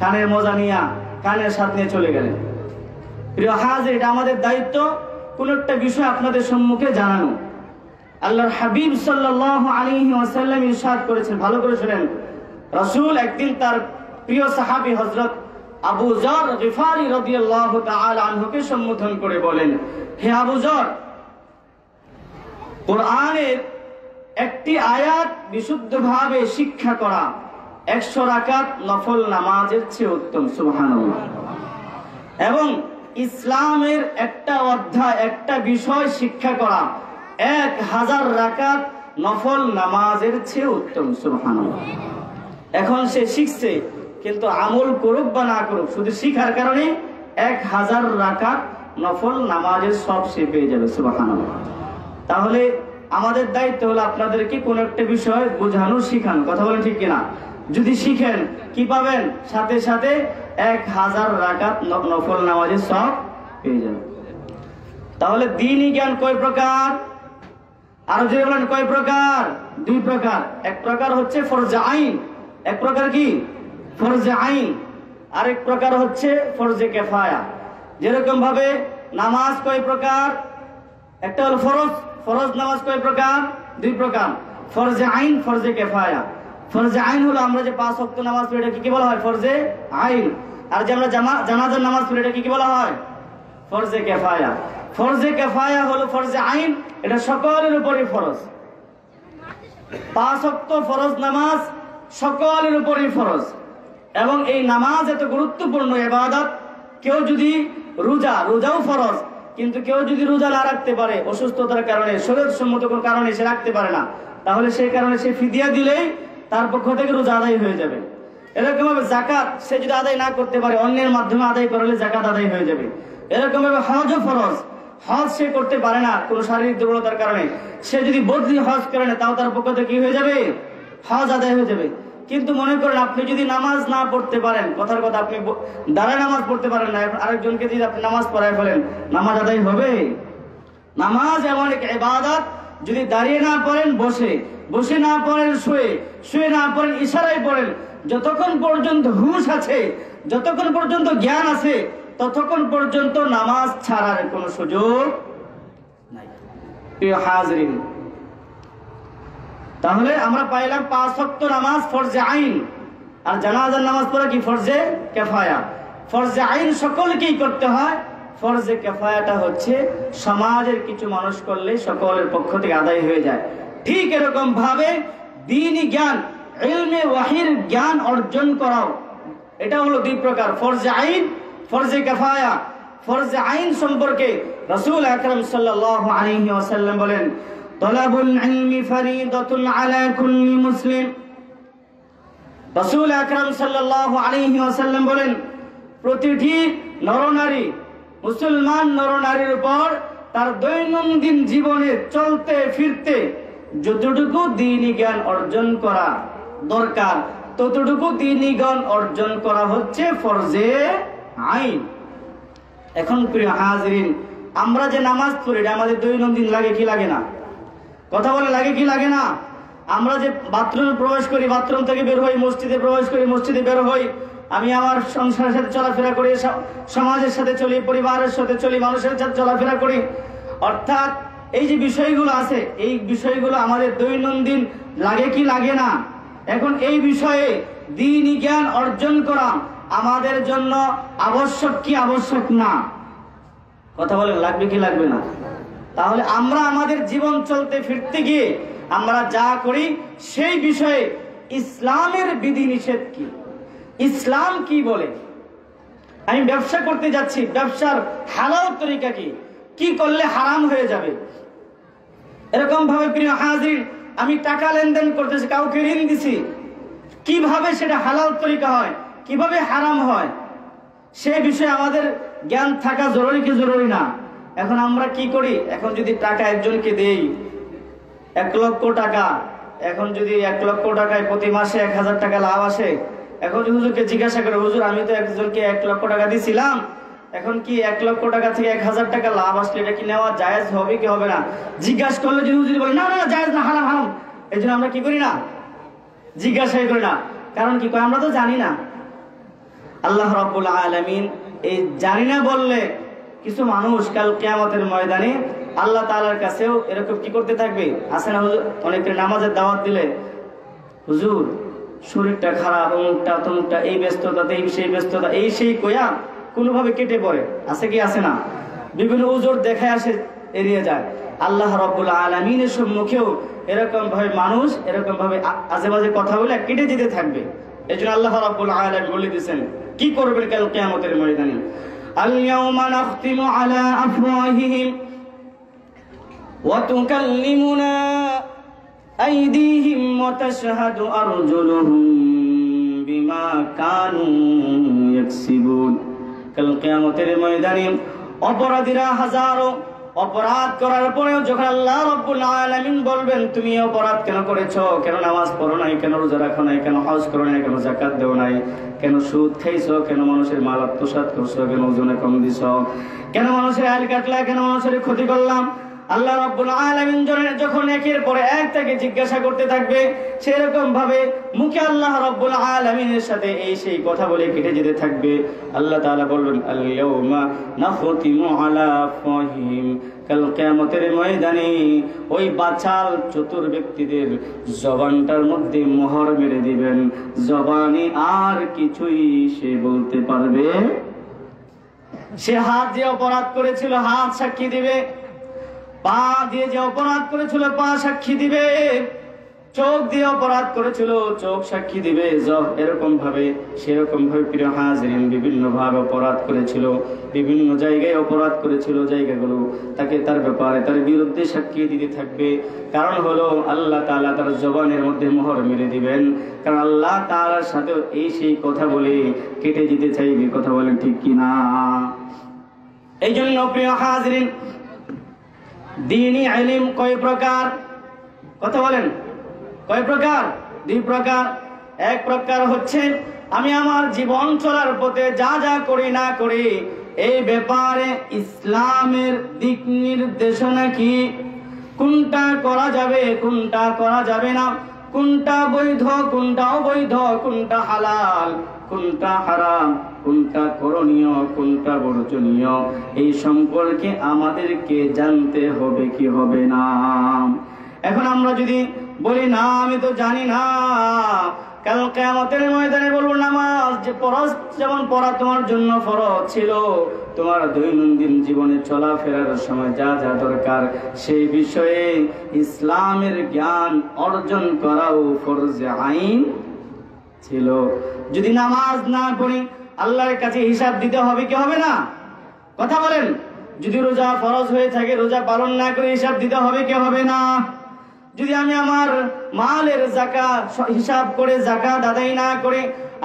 কানের মজা নিয়ে কানের সাথ নিয়ে চলে গেলেন। প্রিয় হাজির, এটা আমাদের দায়িত্ব কোন একটা বিষয় আপনাদের সম্মুখে জানানো। আল্লাহর হাবিব সাল্লাল্লাহু আলাইহি ওয়াসাল্লাম ইরশাদ করেছেন, ভালো করে শুনেন। রাসূল একদিন তার প্রিয় সাহাবী হযরত আবু যর গিফারি রাদিয়াল্লাহু তাআলা আনহুকে সম্বোধন করে বলেন, হে আবু যর, কোরআনের একটি আয়াত বিশুদ্ধভাবে শিক্ষা করা 100 রাকাত নফল নামাজের চেয়ে উত্তম। সুবহানাল্লাহ। এবং ইসলামের একটা অধ্যায়, একটা বিষয় শিক্ষা করা 1000 রাকাত নফল নামাজের চেয়ে উত্তম। সুবহানাল্লাহ। এখন সে শিখছে, কিন্তু আমল করুক বা না করুক, শুধু শিখার কারণে 1000 রাকাত নফল নামাজের সব সে পেয়ে যাবে। সুবহানাল্লাহ। তাহলে আমাদের দায়িত্ব হলো আপনাদেরকে কোন একটা বিষয় বোঝানো, শিখানো। কথা বলেন ঠিক কিনা? যদি শিখেন কি পাবেন? সাথে সাথে 1000 রাকাত নফল নামাজের সব পেয়ে যাবেন। তাহলে দ্বীনি জ্ঞান কয় প্রকার? আর যে বলেন কয় প্রকার? 2 প্রকার। এক প্রকার হচ্ছে ফরজে আইন, এক প্রকার কি? ফরজে আইন। আরেক প্রকার হচ্ছে ফরজে কিফায়া। যেরকম ভাবে নামাজ কয় প্রকার? একটা হলো ফরজ, ফরজ নামাজ কয় প্রকার? 2 প্রকার, ফরজে আইন, ফরজে কিফায়া। ফরজে আইন হলো আমরা যে 5 ওয়াক্ত নামাজ পড়ি, এটা কি বলা হয়? ফরজে আইন। আর যে আমরা জানাজার নামাজ পড়ি, এটা কি বলা হয়? ফরজে কিফায়া। ফরজে কিফায়া হলো ফরজে আইন, এটা সকলের উপরই ফরজ। 5 ওয়াক্ত ফরজ নামাজ সকলের উপরই ফরজ। এবং এই নামাজ এত গুরুত্বপূর্ণ ইবাদত, কেউ যদি রোজাও ফরজ, কিন্তু কেউ যদি রোজা না রাখতে পারে, অসুস্থতার কারণে, শরীরসম্মত কোনো কারণে সে রাখতে পারে না, তাহলে সেই কারণে সে ফিদিয়া দিলেই তার পক্ষ থেকে রোজা আদায় হয়ে যাবে। এরকম ভাবে যাকাত সে যদি আদায় না করতে পারে, অন্যের মাধ্যমে আদায় করলে যাকাত আদায় হয়ে যাবে। এরকম ভাবে হজও ফরজ, হজ সে করতে পারে না কোনো শারীরিক দুর্বলতার কারণে, সে যদি বদলি হজ করে না, তাও তার পক্ষ থেকে কি হয়ে যাবে? হজ আদায় হয়ে যাবে। কিন্তু মনে করেন আপনি যদি নামাজ না পড়তে পারেন, কথার কথা আপনি দাঁড়ায় নামাজ পড়তে পারেন না, আরেকজনকে যদি আপনি নামাজ পড়ায় ফেলেন, নামাজ আদায় হবে? নামাজ এমন এক ইবাদত, যদি দাঁড়িয়ে না পড়েন বসে, বসে না পড়েন শুয়ে, শুয়ে না পড়েন ইশারায় পড়েন, যতক্ষণ পর্যন্ত হুঁশ আছে, যতক্ষণ পর্যন্ত জ্ঞান আছে, ততক্ষণ পর্যন্ত নামাজ ছাড়ার কোনো সুযোগ নাই। প্রিয় হাজিরিন, তাহলে আমরা পাইলাম 5 ওয়াক্ত নামাজ ফরজে আইন, আর জানাজার নামাজ পড়া কি? ফরজে কিফায়া। ফরজে আইন সকলকেই করতে হয়, ফরজে কিফায়াটা হচ্ছে সমাজের কিছু মানুষ করলে সকলের পক্ষ থেকে আদায় হয়ে যায়। ঠিক এরকম ভাবে দ্বীনি জ্ঞান, ইলমে ওয়াহির জ্ঞান অর্জন করাও, এটা হলো 2 প্রকার, ফরজে আইন, ফরজে কিফায়া। ফরজে আইন সম্পর্কে রাসূল আকরাম সাল্লাল্লাহু আলাইহি ওয়াসাল্লাম বলেন, তলাবুল ইলমি ফরিদাতুন আলা কুল্লি মুসলিম। রাসূল আকরাম সাল্লাল্লাহু আলাইহি ওয়াসাল্লাম বলেন, প্রতিটি নরনারী, মুসলমান নরনারীর উপর তার দৈনন্দিন জীবনে চলতে ফিরতে যতটুকু দ্বীনি জ্ঞান অর্জন করা দরকার, ততটুকু দ্বীনি জ্ঞান অর্জন করা হচ্ছে ফরজে আইন। এখন প্রিয় হাজিরিন, আমরা যে নামাজ পড়ি, এটা আমাদের দৈনন্দিন লাগে কি লাগে না? কথা বলে লাগে কি লাগে না? আমরা যে বাথরুমে প্রবেশ করি, বাথরুম থেকে বের হই, মসজিদে প্রবেশ করি, মসজিদে বের হই, আমি আমার সংসারের সাথে চলাফেরা করি, সমাজের সাথে চলি, পরিবারের সাথে চলি, মানুষের সাথে চলাফেরা করি। অর্থাৎ এই যে বিষয়গুলো আছে, এই বিষয়গুলো আমাদের দৈনন্দিন লাগে কি লাগে না? এখন এই বিষয়ে দ্বীনি জ্ঞান অর্জন করা আমাদের জন্য আবশ্যক কি আবশ্যক না? কথা বলেন, লাগবে কি লাগবে না? তাহলে আমরা আমাদের জীবন চলতে ফিরতে গিয়ে আমরা যা করি সেই বিষয়ে ইসলামের বিধিনিষেধ কি, ইসলাম কি বলে? আমি ব্যবসা করতে যাচ্ছি, ব্যবসার হালাল তরিকা কি, কি করলে হারাম হয়ে যাবে? এরকম ভাবে প্রিয় হাজির, আমি টাকা লেনদেন করতেছি, কাউকে ঋণ দিছি, কিভাবে সেটা হালাল তরিকা হয়, কিভাবে হারাম হয়, সে বিষয়ে আমাদের জ্ঞান থাকা জরুরি কি জরুরি না? এখন আমরা কি করি? এখন যদি টাকা একজনকে দেই 1 লক্ষ টাকা, এখন যদি 1 লক্ষ টাকায় প্রতি মাসে 1000 টাকা লাভ আসে, এখন যদি হুজুরকে জিজ্ঞাসা করে, হুজুর আমি তো একজনকে 1 লক্ষ টাকা দিয়েছিলাম, এখন কি 1 লক্ষ টাকা থেকে 1000 টাকা লাভ আসলে এটা কি নেওয়া জায়েজ হবে কি হবে না? জিজ্ঞাসা করলে যদি হুজুর বলে না না জায়েজ না, হারাম হারাম, এই জন্য আমরা কি করি না, জিজ্ঞাসাই করি না। কারণ কি কয়? আমরা তো জানি না। আল্লাহ রাব্বুল আলামিন এই জানি না বললে কিছু মানুষ কাল কিয়ামতের ময়দানে আল্লাহ তাআলার কাছেও এরকম কি করতে থাকবে? আছে না হুজুর, অনেকে নামাজের দাওয়াত দিলে, হুজুর শরীরটা খারাপ, অমুকটা তমুকটা, এই ব্যস্ততাতে এই সেই ব্যস্ততা, এই সেই কইয়া কোনোভাবে কেটে পড়ে, আছে কি আছে না? বিভিন্ন উজুর দেখায় আসে, এড়িয়ে যায়। আল্লাহ রাব্বুল আলামিনের সম্মুখেও এরকম ভাবে মানুষ এরকম ভাবে আজে বাজে কথা বলে কেটে যেতে থাকবে। এজন্য আল্লাহ রাব্বুল আলামিন বলে দিয়েছেন কি করবেন কাল কিয়ামতের ময়দানে। আল ইয়াউমা নাখতিমু আলা আফওয়াহিহিম ওয়া তুকাল্লিমুনা আইদিহিম ওয়া তাশহাদু আরজুলুহুম বিমা কানু ইয়াকসিবুন। কাল কিয়ামতের ময়দানে অপরাধীরা হাজারো অপরাধ করার পরেও যখন আল্লাহ রাব্বুল আলামিন বলবেন তুমি অপরাধ কেন করেছো, কেন নামাজ পড়ো নাই, কেন রোজা রাখো নাই, কেন হজ করো নাই, কেন যাকাত দেও নাই, কেন সুদ খাইছো, কেন মানুষের মাল আত্মসাৎ করছো, কেন ওজনে কম দিছো, কেন মানুষের আইল কাটলা, কেন মানুষের ক্ষতি করলাম, আল্লাহ রাব্বুল আলামিন যখন একের পর এক তাকে জিজ্ঞাসা করতে থাকবে, সেরকম ভাবে মুখে আল্লাহ রাব্বুল আলামিনের সাথে এই সেই কথা বলে কেটে যেতে থাকবে। আল্লাহ তাআলা বলবেন আল ইয়াউমা নাখতিমু আলা আফওয়াহিহিম, কাল কিয়ামতের ময়দানে ওই বাচাল চতুর ব্যক্তিদের জবানটার মধ্যে মোহর মেরে দিবেন, জবানে আর কিছুই সে বলতে পারবে। সে হাত যে অপরাধ করেছিল হাত সাক্ষী দিবে, পা দিয়ে যে অপরাধ করেছিল পা সাক্ষী দিবে, চোখ দিয়ে অপরাধ করেছিল চোখ সাক্ষী দিবে। এরকম ভাবে সেরকম ভাবে প্রিয় হাজিরিন বিভিন্ন ভাবে অপরাধ করেছিল, বিভিন্ন জায়গায় অপরাধ করেছিল, জায়গাগুলো তাকে তার ব্যাপারে তার বিরুদ্ধে সাক্ষী দিতে থাকবে। কারণ হলো আল্লাহ তাআলা তার জবানের মধ্যে মোহর মেরে দিবেন, কারণ আল্লাহ তাআলার সাথে এই সেই কথা বলে কেটে যেতে চাইবে। কথা বলেন ঠিক কিনা? এই জন্য প্রিয় হাজিরিন দ্বীনি ইলম কয় প্রকার? কথা বলেন কয় প্রকার? 2 প্রকার। এক প্রকার হচ্ছে আমি আমার জীবন চলার পথে যা যা করি না করি এই ব্যাপারে ইসলামের দিক নির্দেশনা কি, কোনটা করা যাবে কোনটা করা যাবে না, কোনটা বৈধ কোনটা অবৈধ, কোনটা হালাল কোনটা হারাম, কোনটা করণীয় কোনটা বর্জনীয়, এই সম্পর্কে আমাদেরকে জানতে হবে কি হবে না? এখন আমরা যদি বলি না আমি তো জানি না, কাল কিয়ামতের ময়দানে বলবো নামাজ যে ফরজ যেমন পড়া তোমার জন্য ফরজ ছিল, তোমার দৈনন্দিন জীবনে চলাফেরার সময় যা যা দরকার সেই বিষয়ে ইসলামের জ্ঞান অর্জন করাও ফরজে আইন ছিল। যদি নামাজ না পড়ি আল্লাহর কাছে হিসাব দিতে হবে কি হবে না? কথা বলেন। যদি রোজা ফরজ হয়ে থাকে রোজা পালন না করে হিসাব দিতে হবে কি হবে না? যদি আমি আমার মালের যাকাত হিসাব করে যাকাত আদায় না করে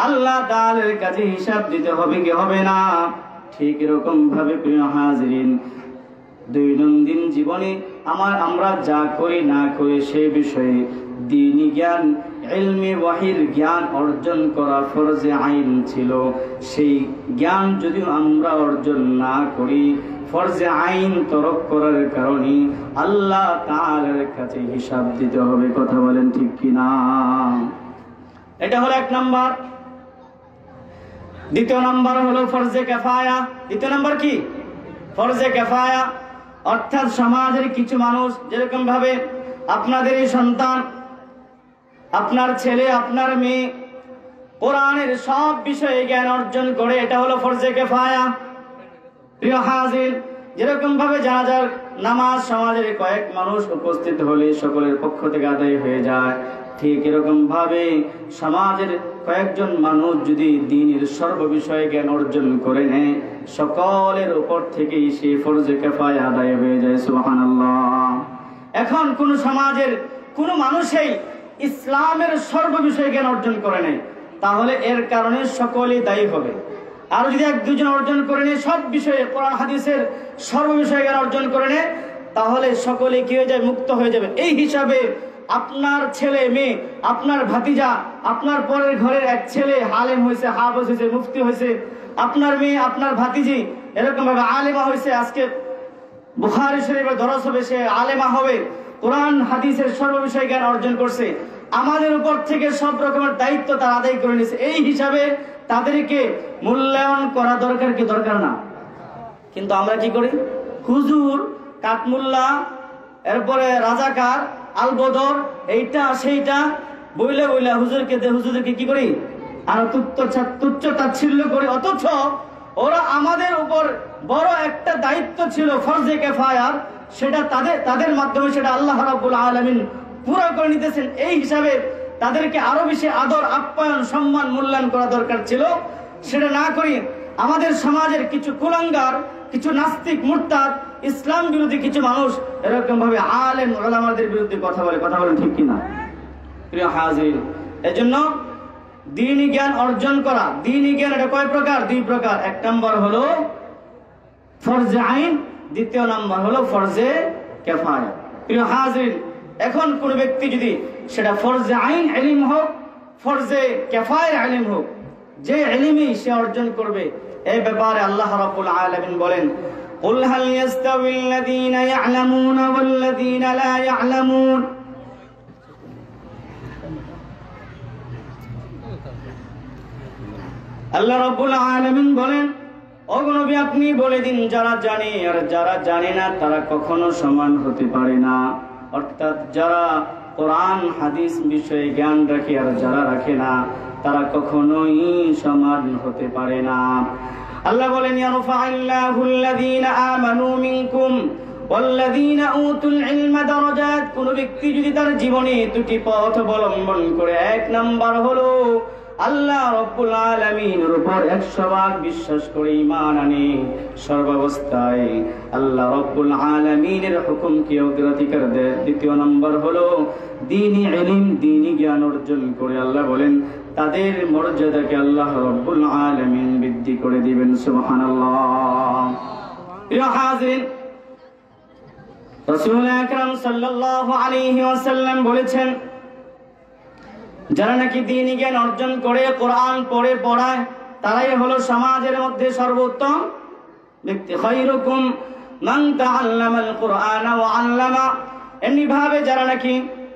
আল্লাহ তাআলার কাছে হিসাব দিতে হবে কি হবে না? ঠিক এরকম ভাবে প্রিয় হাজিরিন দৈনন্দিন জীবনে আমরা যা করি না করি সে বিষয়ে দ্বীনি জ্ঞান ইলমে ওয়াহির জ্ঞান অর্জন করা ফরজে আইন ছিল। সেই জ্ঞান যদি আমরা অর্জন না করি ফরজে আইন তরক করার কারণে আল্লাহ তাআলার কাছে হিসাব দিতে হবে। কথা বলেন ঠিক কিনা? এটা হলো 1 নাম্বার। দ্বিতীয় নাম্বার হলো ফরজে কিফায়া। দ্বিতীয় নাম্বার কি? ফরজে কিফায়া, অর্থাৎ সমাজের কিছু মানুষ, যেরকম ভাবে আপনাদেরই সন্তান, আপনার ছেলে, আপনার মেয়ে কোরআনের সব বিষয়ে জ্ঞান অর্জন করে, এটা হলো ফরজে কিফায়া। প্রিয় হাজির, যেরকম ভাবে জানাজার নামাজ সমাজের কয়েক মানুষ উপস্থিত হলে সকলের পক্ষ থেকে আদায় হয়ে যায়, ঠিক এরকম ভাবে সমাজের কয়েকজন মানুষ যদি দ্বীনের সর্ব বিষয়ে জ্ঞান অর্জন করে নেয়, সকলের উপর থেকেই সেই ফরজে কিফায়া আদায় হয়ে যায়। সুবহানাল্লাহ। এখন কোন সমাজের কোন মানুষই ইসলামের সর্ব বিষয়ে জ্ঞান অর্জন করে নেয়, তাহলে এর কারণে সকলেই দায়ী হবে। আর যদি এক দুজন অর্জন করে নেয়, সব বিষয়ে কোরআন হাদিসের সর্ব বিষয়ে জ্ঞান অর্জন করে নেয়, তাহলে সকলে কি হয়ে যায়? মুক্ত হয়ে যাবে। এই হিসাবে আপনার ছেলে মেয়ে, আপনার ভাতিজা, আপনার পরের ঘরের এক ছেলে আলেম হয়েছে, হাফেজ হয়েছে, মুফতি হয়েছে, আপনার মেয়ে, আপনার ভাতিজি এরকম ভাবে আলেমা হয়েছে, আজকে বুখারী শরীফের দরস হবে, সে আলেমা হবে, কোরআন হাদিসের সর্ব বিষয়ে জ্ঞান অর্জন করছে, আমাদের উপর থেকে সব রকমের দায়িত্ব তারা আদায় করে নিয়েছে। এই হিসাবে তাদেরকে মূল্যায়ন করা দরকার কি দরকার না? কিন্তু আমরা কি করি? হুজুর, কাঠমুল্লা, এরপরে রাজাকার, আলবদর, এইটা সেইটা বইলা বইলা হুজুরদেরকে কি করি? আর তুচ্ছ তাচ্ছিল্য করি। অথচ ওরা আমাদের উপর বড় একটা দায়িত্ব ছিল ফরজে কিফায়ার, সেটা তাদের মাধ্যমে সেটা আল্লাহ রাব্বুল আলামিন পুরো করে নিতেছেন। এই হিসাবে তাদেরকে আরো বেশি আদর, আপ্যায়ন, সম্মান, মূল্যায়ন করা দরকার ছিল। সেটা না করি আমাদের সমাজের কিছু কুলাঙ্গার, কিছু নাস্তিক, মুরতাদ, ইসলাম বিরোধী কিছু মানুষ এরকম ভাবে আলেম উলামাদের বিরুদ্ধে কথা বলেন, ঠিক কিনা? প্রিয় হাজির, এজন্য দ্বীনি জ্ঞান অর্জন করা, দ্বীনি জ্ঞান এটা কয় প্রকার? দুই প্রকার। এক নম্বর হলো ফরজে আইন, দ্বিতীয় নম্বর হলো ফরজে কিফায়া। প্রিয় হাজির, এখন কোন ব্যক্তি যদি সেটা ফরজে আইন ইলম হোক, ফরজে কিফায়ার ইলম হোক, যে ইলমই সে অর্জন করবে, এই ব্যাপারে আল্লাহ রাব্বুল আলামিন বলেন, কুল হাল ইয়াস্তাবিল্লাযীনা ইয়া'লামুনা ওয়াল্লাযীনা লা ইয়া'লামুন। আল্লাহ রাব্বুল আলামিন বলেন, ও নবী আপনি বলে দিন, যারা জানে আর যারা জানে না তারা কখনো সমান হতে পারে না। অর্থাৎ যারা কোরআন হাদিস বিষয়ে জ্ঞান রাখে আর যারা রাখে না, তারা কখনোই সমান হতে পারে না। আল্লাহ বলেন, ইয়ারফা'আল্লাহুল্লাযীনা আমানু মিনকুম ওয়াল্লাযীনা উতুল ইলমা দারাজাত। কোন ব্যক্তি যদি তার জীবনে দুটি পথ অবলম্বন করে, এক নাম্বার হলো আল্লাহ রাব্বুল আলামিনের উপর 100% বিশ্বাস করে ঈমান আনে, সর্বাবস্থায় আল্লাহ রাব্বুল আলামিনের হুকুমকে অগ্রাধিকার দেয়। দ্বিতীয় নম্বর হলো দ্বীনি ইলম, দ্বীনি জ্ঞান অর্জন করে, আল্লাহ বলেন তাদের মর্যাদাকে আল্লাহ রাব্বুল আলামিন বৃদ্ধি করে দিবেন। সুবহানাল্লাহ। প্রিয় হাজিরিন, রাসূল আকরাম সাল্লাল্লাহু আলাইহি ওয়াসাল্লাম বলেছেন, যারা নাকি দ্বীনি জ্ঞান অর্জন করে, কোরআন পড়ে পড়ায়, তারাই হলো সমাজের মধ্যে সর্বোত্তম ব্যক্তি। খায়রুকুম মান তাআল্লামাল কুরআনা ওয়া আল্লামা। এমনি ভাবে যারা নাকি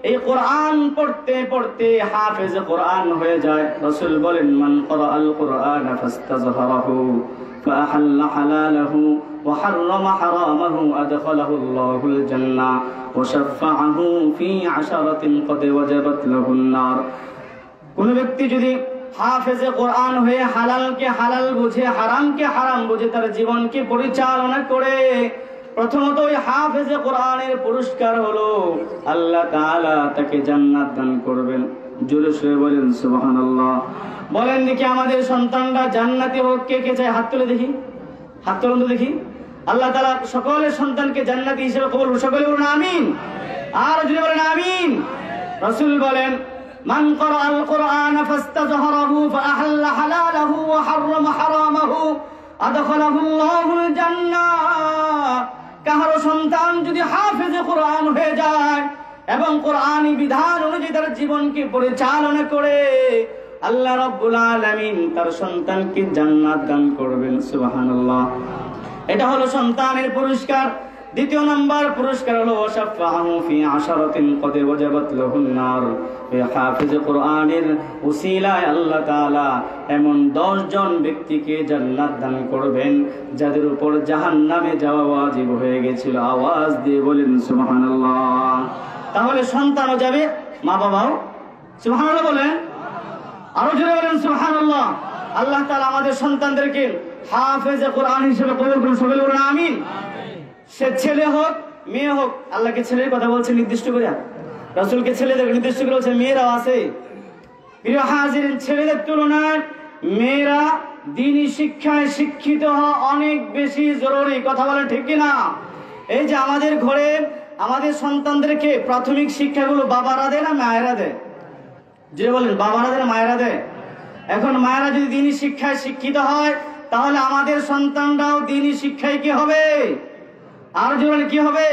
এই কোরআন পড়তে পড়তে হাফেজ কোরআন হয়ে যায়, রাসূল বলেন, মান ক্বারাআল কুরআনা ফাস্তাযহারাহু ফাআহাল্লা হালালাহু ওয়া হাররামা হারামাহু আদখালাহুল্লাহুল জান্নাহ ওয়া শাফাআহু ফি 'আশারাতিন ক্বাদ ওয়াজাবাত লাহুন নার। কোন ব্যক্তি যদি হাফেজে কোরআন হয়ে হালালকে হালাল বুঝে, হারামকে হারাম বুঝে তার জীবনকে পরিচালনা করে, প্রথমত ওই হাফেজে কোরআনের পুরস্কার হলো আল্লাহ তাআলা তাকে জান্নাত দান করবেন। জোরে সরে বলেন সুবহানাল্লাহ। বলেন দেখি আমাদের সন্তানরা জান্নাতি হোক, কে কে চায়? হাত তুলে দেখি, হাত তুলুন তো দেখি। আল্লাহ তাআলা সকলের সন্তানকে জান্নাতি হিসেবে কবুল করুন। সকলে বলুন আমিন। আর যদি বলেন আমিন। রাসূল বলেন, মান ক্বারাআল কুরআনা ফাস্তাযহারাহু ফাআহাল্লা হালালাহু ওয়া হাররামা হারামাহু আদখালাহুল্লাহুল জান্নাহ। কাহার সন্তান যদি হাফেজে কোরআন হয়ে যায় এবং কোরআনী বিধান অনুযায়ী তার জীবনকে পরিচালনা করে, আল্লাহ রাব্বুল আলামিন তার সন্তানকে জান্নাত দান করবেন। সুবহানাল্লাহ। এটা হলো সন্তানের পুরস্কার। দ্বিতীয় নাম্বার পুরস্কার হলো ওয়াশাফাহু ফি আশারাতিন কদ ওয়াজাবাত লাহুন নার। এই হাফেজ কোরআনের উসিলায় আল্লাহ তাআলা এমন 10 জন ব্যক্তিকে জান্নাত দান করবেন যাদের উপর জাহান্নামে যাওয়া ওয়াজিব হয়ে গিয়েছিল। আওয়াজ দিয়ে বলেন সুবহানাল্লাহ। তাহলে সন্তানও যাবে, মা বাবাও। সুবহানাল্লাহ বলেন, আরো জোরে বলেন সুবহানাল্লাহ। আল্লাহ তাআলা আমাদের সন্তানদেরকে হাফেজ কোরআন হিসেবে কবুল করুন, সকলে বলুন আমিন। সে ছেলে হোক মেয়ে হোক, আল্লাহকে ছেলের কথা বলছে নির্দিষ্ট করে, রাসূলকে ছেলেদের নির্দিষ্ট করে বলছে, মেয়েরাও আছে। প্রিয় হাজিরিন, ছেলেদের তুলনায় মেয়েরা দ্বীনি শিক্ষায় শিক্ষিত হওয়া অনেক বেশি জরুরি। কথা বলেন ঠিক কিনা? এই যে আমাদের ঘরে আমাদের সন্তানদেরকে প্রাথমিক শিক্ষাগুলো বাবারা দেয় না মায়েরা দেয়? যে বলেন বাবারা দেয় না মায়েরা দেয়? এখন মায়েরা যদি দ্বীনি শিক্ষায় শিক্ষিত হয় তাহলে আমাদের সন্তানরাও দ্বীনি শিক্ষায় কি হবে? আর জোরে কি হবে?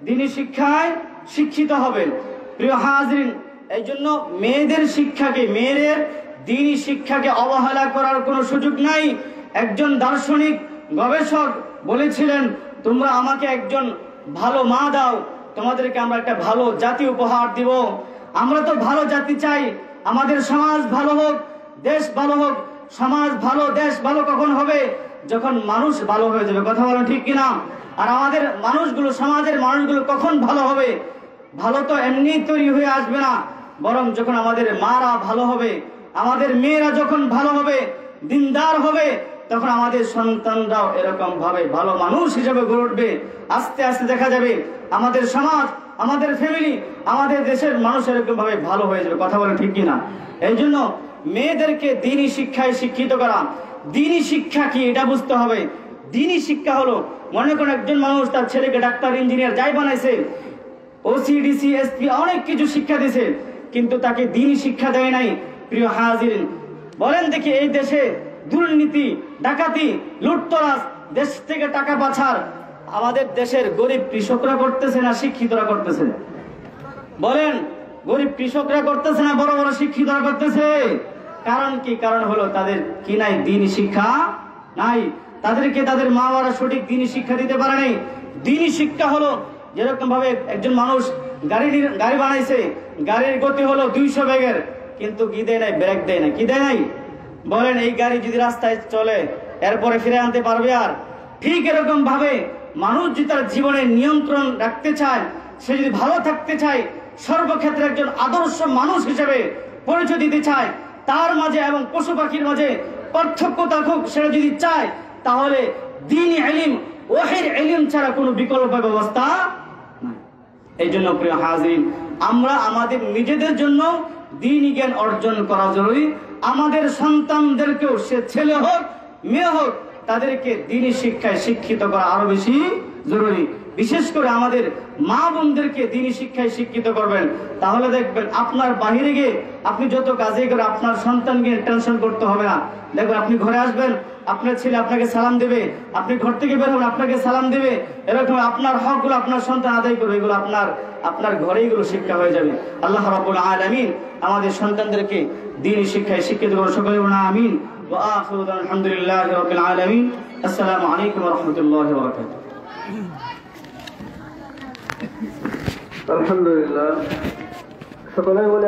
দ্বীনি শিক্ষায় শিক্ষিত হবে। প্রিয় হাজিরিন, এই জন্য মেয়েদের শিক্ষাকে, মেয়েদের দ্বীনি শিক্ষাকে অবহেলা করার কোনো সুযোগ নাই। একজন দার্শনিক গবেষক বলেছিলেন, তোমরা আমাকে একজন ভালো মা দাও, তোমাদেরকে আমরা একটা ভালো জাতি উপহার দিব। আমরা তো ভালো জাতি চাই, আমাদের সমাজ ভালো হোক, দেশ ভালো হোক। সমাজ ভালো, দেশ ভালো কখন হবে? যখন মানুষ ভালো হয়ে যাবে। কথা বলেন ঠিক কিনা? আর আমাদের মানুষগুলো, সমাজের মানুষগুলো কখন ভালো হবে? ভালো তো এমনি তৈরি হয়ে আসবে না, বরং যখন আমাদের মারা ভালো হবে, আমাদের মেয়েরা যখন ভালো হবে, দিনদার হবে, তখন আমাদের সন্তানরাও এরকম ভাবে ভালো মানুষ হিসেবে গড়ে উঠবে। আস্তে আস্তে দেখা যাবে আমাদের সমাজ, আমাদের ফ্যামিলি, আমাদের দেশের মানুষ এরকম ভাবে ভালো হয়ে যাবে। কথা বলেন ঠিক কিনা? এই জন্য মেয়েদেরকে দ্বীনি শিক্ষায় শিক্ষিত করা। দ্বীনি শিক্ষা কি এটা বুঝতে হবে। দ্বীনি শিক্ষা হলো, মনে করেন একজন মানুষ তার ছেলেকে ডাক্তার, ইঞ্জিনিয়ার যাই বানাইছে, ওসিডিসি, এসপি অনেক কিছু শিক্ষা দিয়েছে, কিন্তু তাকে দ্বীনি শিক্ষা দেয় নাই। প্রিয় হাজিরিন, বলেন দেখি এই দেশে দুর্নীতি, ডাকাতি, লুটতরাজ, দেশ থেকে টাকা পাচার আমাদের দেশের গরিব কৃষকরা করতেছে না শিক্ষিতরা করতেছে? বলেন, গরিব কৃষকরা করতেছে না বড় বড় শিক্ষিতরা করতেছে? কারণ কি? কারণ হলো তাদের কি নাই? দ্বীনি শিক্ষা নাই। তাদেরকে তাদের মা বাবারা সঠিক দ্বীনি শিক্ষা দিতে পারে নাই। দ্বীনি শিক্ষা হলো যেরকম ভাবে একজন মানুষ গাড়ি বানাইছে, গাড়ির গতি হলো 200 বেগের, কিন্তু কি দেয় নাই? ব্রেক দেয় না। কি দেয় নাই? বলেন, এই গাড়ি যদি রাস্তায় চলে এরপরে ফিরে আনতে পারবে? আর ঠিক এরকম ভাবে মানুষ যদি তার জীবনের নিয়ন্ত্রণ রাখতে চায়, সে যদি ভালো থাকতে চায়, সর্বক্ষেত্রে একজন আদর্শ মানুষ হিসেবে পরিচয় দিতে চায়, তার মাঝে এবং পশু পাখির মাঝে পার্থক্য থাকুক সেটা যদি চায়, তাহলে দ্বীনি ইলম, ওহীর ইলম ছাড়া কোনো বিকল্প ব্যবস্থা নাই। এই জন্য প্রিয় হাজিরিন, আমরা আমাদের নিজেদের জন্য দ্বীনি জ্ঞান অর্জন করা জরুরি। আমাদের সন্তানদেরকেও, সে ছেলে হোক মেয়ে হোক, তাদেরকে দ্বীনি শিক্ষায় শিক্ষিত করা আরো বেশি জরুরি। বিশেষ করে আমাদের মা বোনদেরকে দ্বীনি শিক্ষায় শিক্ষিত করবেন, তাহলে দেখবেন আপনার বাহিরে গিয়ে আপনি যত কাজে করে আপনার সন্তানকে টেনশন করতে হবে না। দেখবেন আপনি ঘরে আসবেন, আপনার ছেলে আপনাকে সালাম দেবে, আপনি ঘর থেকে বের হবেন আপনাকে সালাম দেবে, এরকম আপনার হকগুলো আপনার সন্তান আদায় করবে। এগুলো আপনার ঘরেই এগুলো শিক্ষা হয়ে যাবে। আল্লাহ রাব্বুল আলামিন আমাদের সন্তানদেরকে দ্বীনি শিক্ষায় শিক্ষিত করুন, সকলে বলুন আমিন। ওয়া আখিরু দাওয়ানা আলহামদুলিল্লাহি রাব্বিল আলামিন। আসসালামু আলাইকুম ওয়া রাহমাতুল্লাহি ওয়া বারাকাতুহু। আলহামদুলিল্লাহ, সকলে বলে